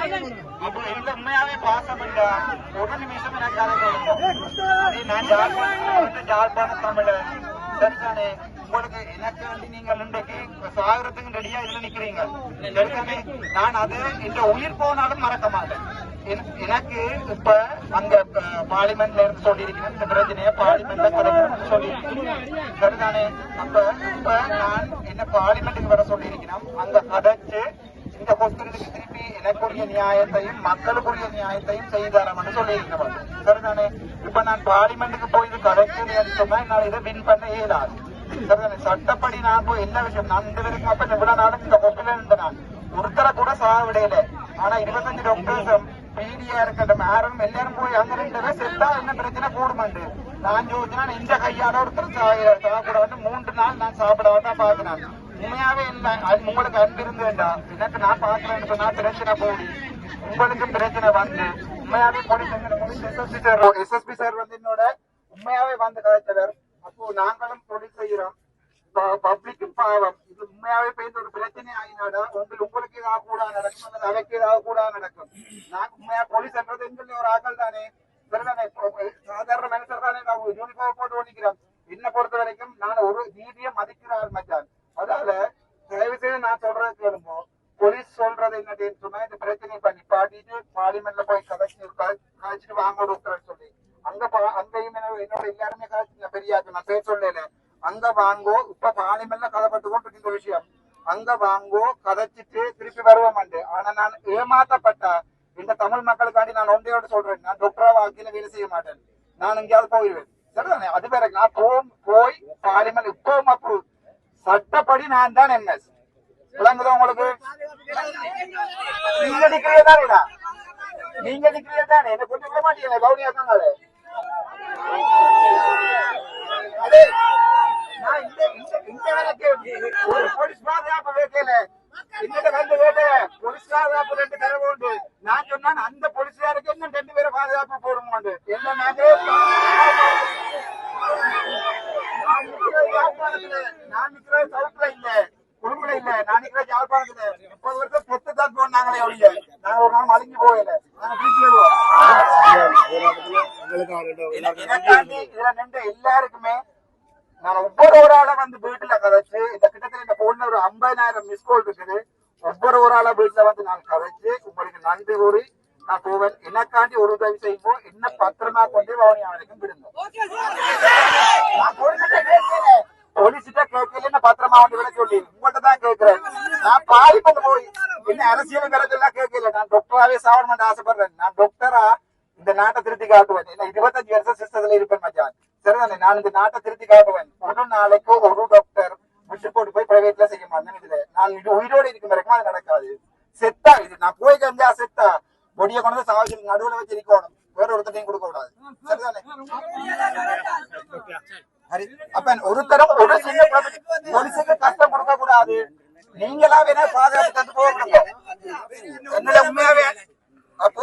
அப்போ இல்ல உண்மையாவே பாசம் இல்ல ஒரு நிமிஷம் எனக்கு கதை நான் ஜாழ்ப்பாண தமிழன் சரிதானே. உங்களுக்கு எனக்கு வந்து நீங்கள் இன்றைக்கு சாகரத்துக்கு ரெடியா இதுல நிக்கிறீங்க சரிதானே. நான் அது இந்த உயிர் போனாலும் மறக்க மாட்டேன். எனக்கு இப்ப அங்க பார்லிமெண்ட்ல இருந்து சொல்லியிருக்கிறேன் இந்த பிரச்சனைய பார்லிமெண்ட்ல கலைக்கணும்னு சொல்லியிருக்கேன் சரிதானே. அப்ப இப்ப நான் என்ன பார்லிமெண்ட்டுக்கு வர சொல்லியிருக்கிறேன் அங்க கதைச்சு இந்த ஹாஸ்பிட்டலுக்கு திருப்பி எனக்குரிய நியாயத்தையும் மக்களுக்குரிய நியாயத்தையும் செய்தாரம்னு சொல்லியிருக்கிறேன் சரிதானே. இப்ப நான் பார்லிமெண்ட்டுக்கு போய் இது கதைச்சு சொன்னா என்னால இதை வின் பண்ண இயலாது சரிதானே. சட்டப்படி நான் போய் எல்லா விஷயம் நான் இந்த வரைக்கும் அப்ப இவ்வளவு நாளும் இந்த ஹாஸ்பிட்டல் இருந்த நான் ஒருத்தரை கூட சாக விடையில. ஆனா 25 டாக்டர்ஸும் பீடியா இருக்கட்டும் யாரும் எல்லாரும் போய் அங்க ரெண்டு செத்தா என்ன பிரச்சனை கூடுமாண்டு நான் யோசிச்சா இந்த கையால ஒருத்தர் சாப்பிட 3 நாள் நான் சாப்பிடதான் பாக்குறேன். உண்மையாவே இல்லை அது உங்களுக்கு அன்பு இருந்து வேண்டாம் எனக்கு நான் பாக்குறேன்னு சொன்னா பிரச்சனை போடி உங்களுக்கும் பிரச்சனை வந்து உண்மையாவே போலீஸ் எஸ்எஸ்பி சார் வந்து என்னோட உண்மையாவே வந்து கதைச்சவர். அப்போ நாங்களும் தொழில் செய்யறோம் பப்ளிக்கும் பாவம் இது உண்மையாவே பேருந்து ஒரு பிரச்சனை ஆகினாடா உங்களுக்கு ஏதாவது கூட நடக்கும் அவைக்கு ஏதாவது கூட நடக்கும். நான் உண்மையா போலீஸ் என்றது எங்க ஒரு ஆக்கள் தானே சரிதானே. சாதாரண மனுஷர் தானே நான் யூனிஃபார்ம் போட்டு ஓடிக்கிறேன். என்ன பொறுத்த வரைக்கும் நான் ஒரு நீதியை மதிக்கிறார் மச்சான். அதால தயவு செய்து நான் சொல்றது கேளுமோ போலீஸ் சொல்றது என்னன்னு சொன்னா இந்த பிரச்சனை பண்ணி பாட்டிட்டு பார்லிமெண்ட்ல போய் கதைச்சிட்டு வாங்க கொடுக்குறேன்னு சொல்லி அங்கேயும் என்னோட எல்லாருமே கதைச்சிங்க பெரியாச்சு நான் பேர் சொல்லல அங்க வாங்கோ. இப்ப பார்லிமெண்ட்ல கதைப்பட்டு கொண்டு இந்த விஷயம் அங்க வாங்கோ கதைச்சிட்டு திருப்பி வருவோம். ஆனா நான் ஏமாத்தப்பட்ட இந்த தமிழ் மக்களுக்காண்டி நான் ஒன்றையோட சொல்றேன் நான் டாக்டரா வாழ்க்கையில வேலை செய்ய மாட்டேன். நான் எங்கேயாவது போயிடுவேன் சரிதானே. அது வேற நான் போய் பார்லிமெண்ட் இப்பவும் அப்ரூவ் சட்டப்படி நான் தான் எம்எஸ் விளங்குதா உங்களுக்கு. நீங்க நிக்கிறீங்க தானேடா நீங்க நிக்கிறீங்க தானே என்ன கொண்டு விட மாட்டீங்க கவுனியா தாங்க. போலீஸ் பாதுகாப்பு வேட்டையில என்னட்ட வந்து வேட்டை போலீஸ் பாதுகாப்பு 2 தடவை உண்டு. நான் சொன்னா அந்த போலீஸ்காருக்கு இன்னும் 2 பேரை பாதுகாப்பு போடுமாண்டு என்ன நான் நிக்கிற சவுத்துல இல்ல குடும்பல இல்ல நான் நிக்கிற யாழ்ப்பாணத்துல 30 வருஷம் பெத்து தான் போனாங்களே ஒழிய நாங்க ஒரு நாள் மலிஞ்சு போகல. நாங்க வீட்டுல இதுல நின்று எல்லாருக்குமே நான் ஒவ்வொரு ஒரு ஆளை வந்து வீட்டுல கதைச்சு இந்த கிட்டத்தட்ட இந்த போன்ல ஒரு 50,000 மிஸ்கோல் இருக்குது. ஒவ்வொரு ஒரு ஆளை வீட்டுல வந்து நான் கதைச்சு உங்களுக்கு நன்றி கூறி நான் போவேன். எனக்காண்டி ஒரு உதவி செய்வோம் என்ன பத்திரமா கொண்டு வவுனியா வரைக்கும் விடுங்க. நான் போலீஸ்கிட்ட கேட்கல என்ன பத்திரமா வந்து விட சொல்லி உங்கள்கிட்ட தான் கேட்கிறேன். நான் பார்லிமெண்ட் போய் என்ன அரசியல் எல்லாம் கேட்கல. நான் டாக்டராவே சாவணும் ஆசைப்படுறேன். நான் டாக்டரா இந்த நாட்டை திருத்தி காட்டுவேன். 25 வருஷம் சிஸ்டத்துல இருப்பேன் மச்சான் சரிதானே. நான் இந்த நாட்டை திருத்தி காட்டுவேன். ஒரு நாளைக்கு ஒரு டாக்டர் விட்டு போட்டு போய் பிரைவேட்ல செய்ய மாட்டேன். இதுல நான் இது உயிரோடு இருக்கும் வரைக்கும் அது நடக்காது. செத்தா இது நான் போய் கஞ்சா செத்தா பொடியை கொண்டு சாவச்சு நடுவுல வச்சு இருக்கணும் வேற ஒருத்தையும் கொடுக்க கூடாது சரிதானே. அப்ப ஒரு தரம் ஒரு சின்ன போலீஸுக்கு கஷ்டம் கொடுக்க கூடாது. நீங்களா வேணா பாதுகாப்பு தந்து போகணும் என்னோட உண்மையாவே. அப்போ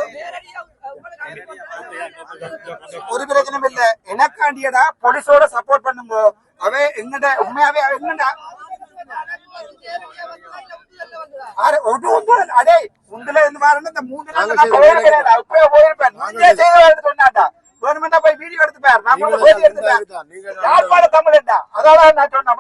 ஒரு பிரச்சனையும் இல்ல எனக்காண்டியடா போலீஸோட சப்போர்ட் பண்ணுங்க. அவ எங்கட உண்மையாவே எங்கடா அடே உண்டுல இருந்து வரணும் இந்த 3 நாள் போயிருப்பேன் சொன்னாட்டா கவர்மெண்டா போய் வீடியோ எடுத்துப்பாரு நான் பேட்டி எடுத்துப்பேன் யாழ்ப்பாண தமிழ்டா அதான் நான் சொன்னேன்.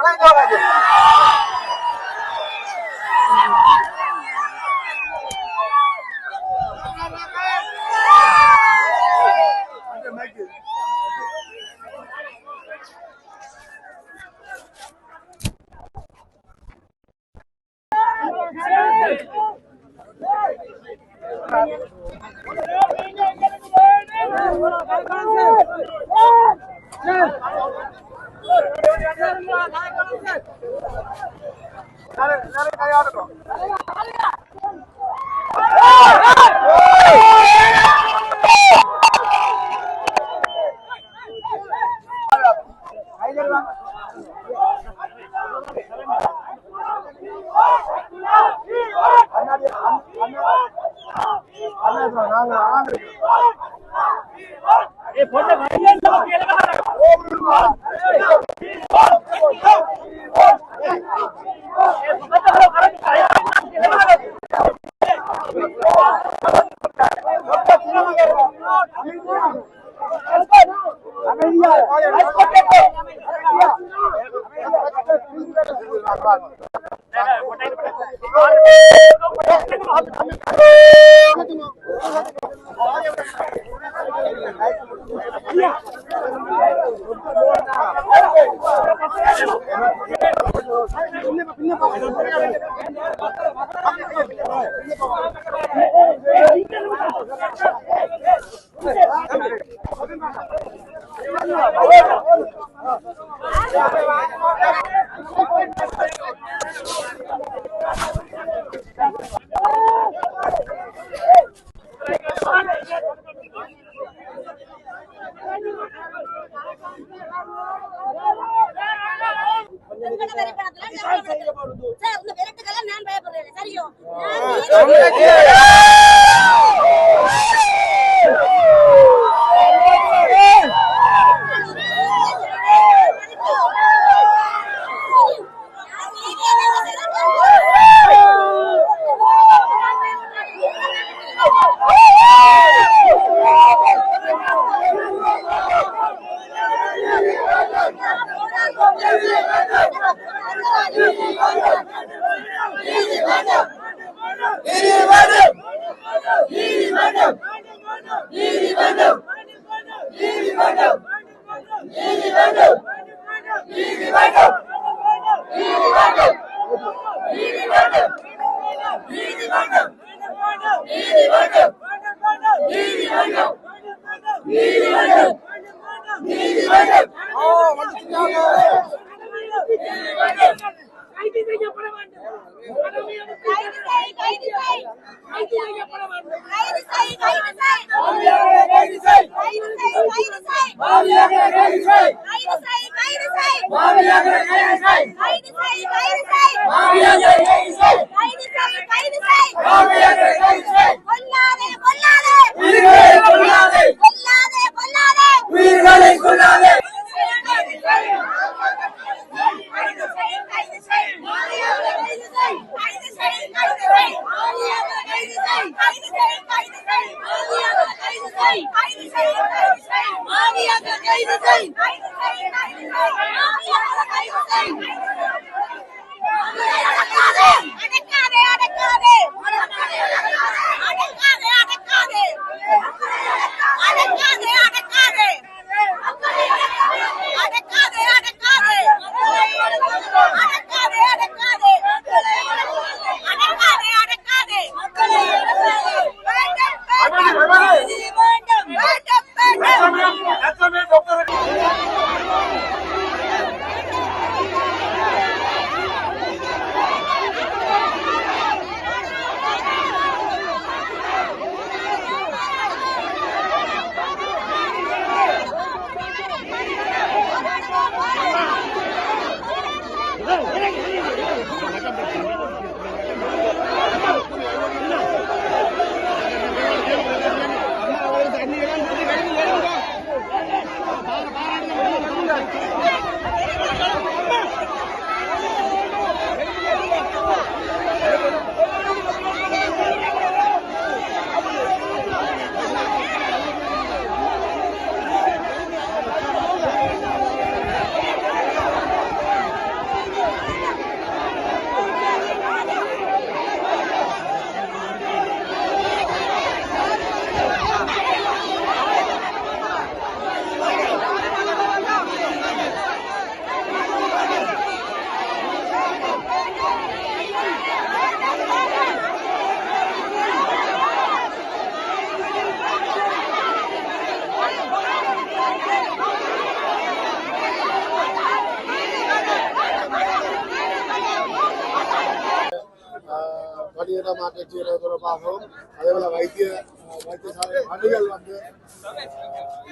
பணியிடமாற்றம் செய்வது தொடர்பாகவும் அதேபோல வைத்தியசாலை பணிகள்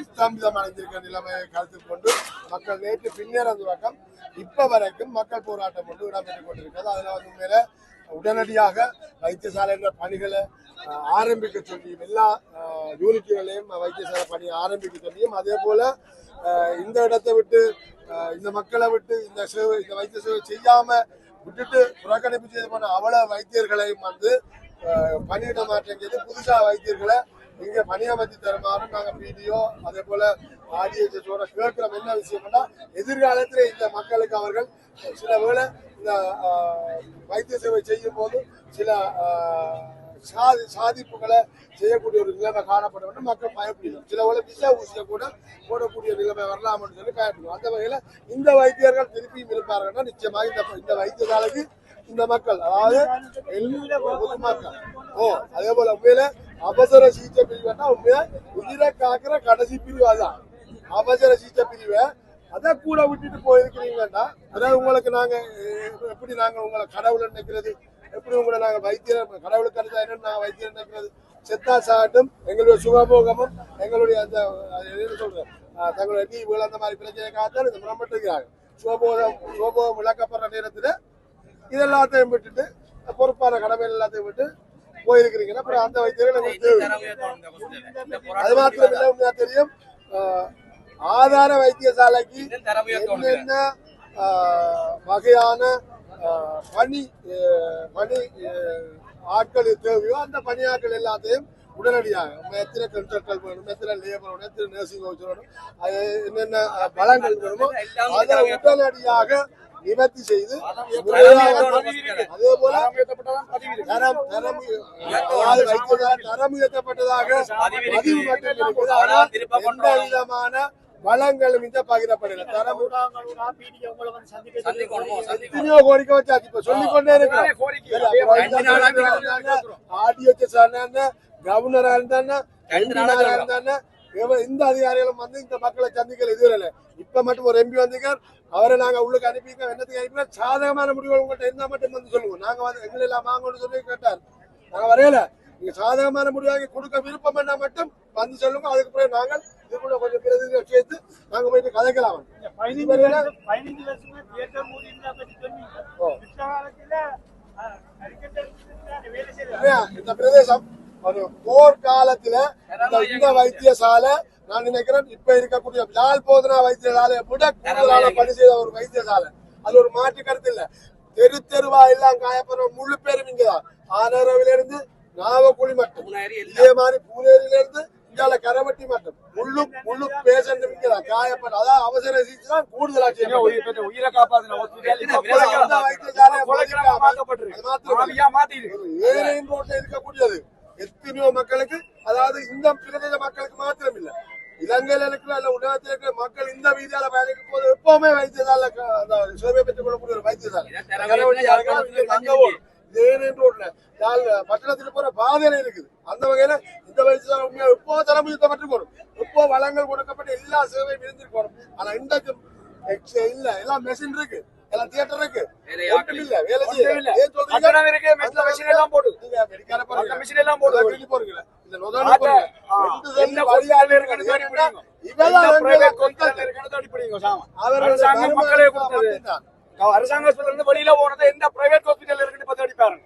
ஸ்தம்பிதம் அடைந்திருக்கிற நிலைமையை கருத்தில் கொண்டு மக்கள் நேற்று பின்னேற துவக்கம் இப்ப வரைக்கும் மக்கள் போராட்டம் ஒன்று இடம்பெற்றுக் கொண்டிருக்கிறது. அதுல உண்மையில உடனடியாக வைத்தியசாலை என்ற பணிகளை ஆரம்பிக்க சொல்லியும் எல்லா யூனிட்டுகளையும் வைத்தியசாலை பணியை ஆரம்பிக்க சொல்லியும் அதே போல இந்த இடத்தை விட்டு இந்த மக்களை விட்டு இந்த வைத்திய சேவை செய்யாம விட்டுட்டு புறக்கணிப்பு செய்து போன அவ்வளவு வைத்தியர்களையும் பணியிட மாற்றம் செய்து புதுசா வைத்தியர்களை இங்க பணியமர்த்தி தருமாறு நாங்க பிடிஓ அதே போல ஆடியன்ஸோட கேட்கிறோம். என்ன விஷயம்னா எதிர்காலத்துல இந்த மக்களுக்கு அவர்கள் சில வேளை இந்த வைத்திய சேவை செய்யும் போது சில சாதிப்புகளை செய்யக்கூடிய ஒரு நிலைமை காணப்படும். மக்கள் பயப்படணும். சில வேளை விஷ ஊசியை கூட போடக்கூடிய நிலைமை வரலாம் சொல்லி பயப்படும். அந்த வகையில இந்த வைத்தியர்கள் திருப்பியும் இருப்பார்கள். நிச்சயமாக இந்த வைத்தியசாலைக்கு இந்த மக்கள் அதாவது பொதுமக்கள் அதே போல உண்மையில அவசர சிகிச்சை பிரிவுன்னா உண்மையா உயிரை காக்குற கடைசி பிரிவு அதான் அவசர சிகிச்சை பிரிவை அதை கூட விட்டுட்டு போயிருக்கிறீங்கன்னா அதாவது உங்களுக்கு நாங்க எப்படி நாங்க உங்களை கடவுள் நினைக்கிறது, எப்படி உங்களை நாங்க வைத்தியர் கடவுளுக்கு அடுத்தா என்னன்னு நாங்க வைத்தியர் நினைக்கிறது, செத்தா சாட்டும் எங்களுடைய சுகபோகமும் எங்களுடைய அந்த என்ன சொல்றேன் தங்களுடைய நீவுகள் அந்த மாதிரி பிரச்சனை காத்தால் இந்த முரம்பட்டு இருக்கிறாங்க. சுகபோகம் விளக்கப்படுற நேரத்துல இதெல்லாத்தையும் விட்டுட்டு பொறுப்பான கடமை எல்லாத்தையும் விட்டு போயிருக்கிறீங்க. அப்புறம் அந்த வைத்தியர்கள் அது மாத்திரம் இல்லை, உண்மையா தெரியும் ஆதார வைத்தியசாலைக்கு என்னென்ன வகையான பணி ஆட்கள் தேவையோ அந்த பணியாட்கள் எல்லாத்தையும் உடனடியாக எத்தனை கன்சல்டன்ட் வேணும், எத்தனை லேபர் வேணும், எத்தனை நர்சிங் ஹவுஸ் வேணும், என்னென்ன பலங்கள் வேணுமோ அதை உடனடியாக நிவர்த்தி செய்து அதே போல தரம் உயர்த்தப்பட்டதாக பதிவு மட்டும் இருக்குது. ஆனால் எந்த விதமான வளங்களும் இந்த பகிரப்படல. தரம் எத்தனையோ கோரிக்கை வச்சாச்சு. இப்ப சொல்லிக்கொண்டே இருக்கிறோம். ஆர்டிஓ கவர்னரா இருந்தா இந்த அதிகாரிகளும் வந்து இந்த மக்களை சந்திக்கல இதுவரை. இப்ப மட்டும் ஒரு எம்பி வந்திருக்கார், அவரை நாங்க உள்ளுக்கு அனுப்பிக்க என்னத்துக்கு அனுப்பினா சாதகமான முடிவுகள் உங்கள்கிட்ட இருந்தா மட்டும் வந்து சொல்லுவோம். நாங்க வந்து எங்களை எல்லாம் வாங்கணும்னு சொல்லி கேட்டார். நாங்க வரையில நீங்க சாதகமான முடிவாக கொடுக்க விருப்பம் என்ன மட்டும் வந்து சொல்லுங்க. அதுக்கு பிறகு நாங்கள் இது கூட கொஞ்சம் பிரதிநிதிகள் சேர்த்து நாங்க போயிட்டு கதைக்கலாம். இந்த பிரதேசம் ஒரு போர்க்காலத்துல இந்த வைத்தியசாலை நான் நினைக்கிறேன் இப்ப இருக்கக்கூடிய யாழ் போதனா வைத்தியசாலையை விட கூடுதலான பணி செய்த ஒரு வைத்தியசாலை. அது ஒரு மாற்று கருத்து இல்ல. தெரு தெருவா எல்லாம் காயப்படுற முழு பேரும் இங்கதான். ஆனரவில இருந்து நாவக்குழி மட்டும், இதே மாதிரி பூனேரியில இருந்து இங்கால கரவட்டி மட்டும் முழு பேஷண்ட் இங்கதான் காயப்பட. அதாவது அவசர சிகிச்சை தான் கூடுதலா உயிரை காப்பாத்தின ஏனையின் ரோட்ல இருக்கக்கூடியது எத்தனையோ மக்களுக்கு, அதாவது இந்த பிரதேச மக்களுக்கு மாத்திரம் இல்ல, இலங்கையில இருக்கிற உலகத்தில் இருக்கிற மக்கள் இந்த வீதியால பயணிக்கும் போது எப்பவுமே வைத்தியசாலை சேவை பெற்றுக் கொள்ளக்கூடிய ஒரு வைத்தியசாலை ரோட்ல பட்டணத்துக்கு போற பாதையில இருக்குது. அந்த வகையில இந்த வைத்தியசாலை உண்மையா எப்போ தரம் உயர்த்தப்பட்டு போறோம், எப்போ வளங்கள் கொடுக்கப்பட்டு எல்லா சேவையும் இருந்திருக்கணும். ஆனா இன்றைக்கு இல்ல, எல்லாம் மெஷின் இருக்கு, எல்லாம் தியேட்டர் இருக்கு, இல்ல வேலை செய்யல. அரசாங்க வெளியில போனது எந்த பிரைவேட் ஹாஸ்பிட்டல் இருக்குன்னு பார்த்து அடிப்பாருங்க.